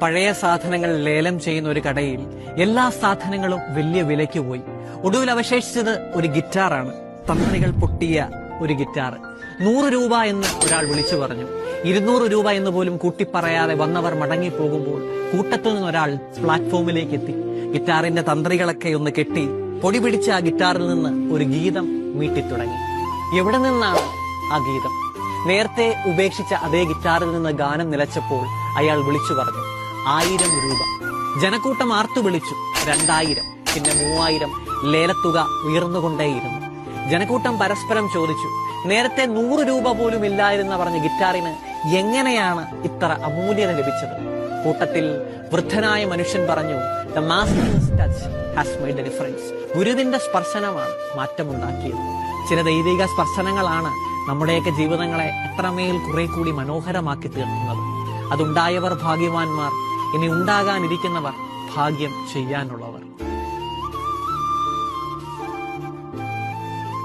പഴയ സാധനങ്ങൾ ലേലം ചെയ്യുന്ന ഒരു കടയിൽ എല്ലാ സാധനങ്ങളും വലിയ വിലയ്ക്ക് പോയി. ഒടുവിൽ അവശേഷിച്ചത് ഒരു ഗിറ്റാറാണ്. തന്ത്രികൾ പൊട്ടിയ ഒരു ഗിറ്റാർ. 100 രൂപ എന്ന് ഒരാൾ വിളിച്ചു പറഞ്ഞു. 200 രൂപ എന്ന് പോലും കൂട്ടിപ്പറയാതെ വന്നവർ മടങ്ങിപ്പോകുമ്പോൾ കൂട്ടത്തിൽ നിന്നൊരാൾ പ്ലാറ്റ്ഫോമിലേക്ക് എത്തി. ഗിറ്റാറിന്റെ തന്ത്രികളൊക്കെ ഒന്ന് കെട്ടി പൊടി പിടിച്ച ആ ഗിറ്റാറിൽ നിന്ന് ഒരു ഗീതം മീട്ടിത്തുടങ്ങി. എവിടെ നിന്നാണ് ആ ഗീതം? നേരത്തെ ഉപേക്ഷിച്ച അതേ ഗിറ്റാറിൽ നിന്ന് ഗാനം നിലച്ചപ്പോൾ അയാൾ വിളിച്ചു പറഞ്ഞു 1000 രൂപ. ജനക്കൂട്ടം ആർത്തു വിളിച്ചു 2000, പിന്നെ 3000. ലേലത്തുക ഉയർന്നുകൊണ്ടേയിരുന്നു. ജനക്കൂട്ടം പരസ്പരം ചോദിച്ചു, നേരത്തെ 100 രൂപ പോലും ഇല്ലായിരുന്ന പറഞ്ഞ ഗിറ്റാറിന് എങ്ങനെയാണ് ഇത്ര അമൂല്യത ലഭിച്ചത്? കൂട്ടത്തിൽ വൃദ്ധനായ മനുഷ്യൻ പറഞ്ഞു, the masters touch has made A difference. ഗുരുവിന്റെ സ്പർശനമാണ് മാറ്റമുണ്ടാക്കിയത്. ചില ദൈവിക സ്പർശനങ്ങളാണ് നമ്മുടെയൊക്കെ ജീവിതങ്ങളെ എത്രമേൽ കുറെ കൂടി മനോഹരമാക്കി തീർക്കുന്നത്. അതുണ്ടായവർ ഭാഗ്യവാന്മാർ, ഇനി ഉണ്ടാകാനിരിക്കുന്നവർ ഭാഗ്യം ചെയ്യാനുള്ളവർ.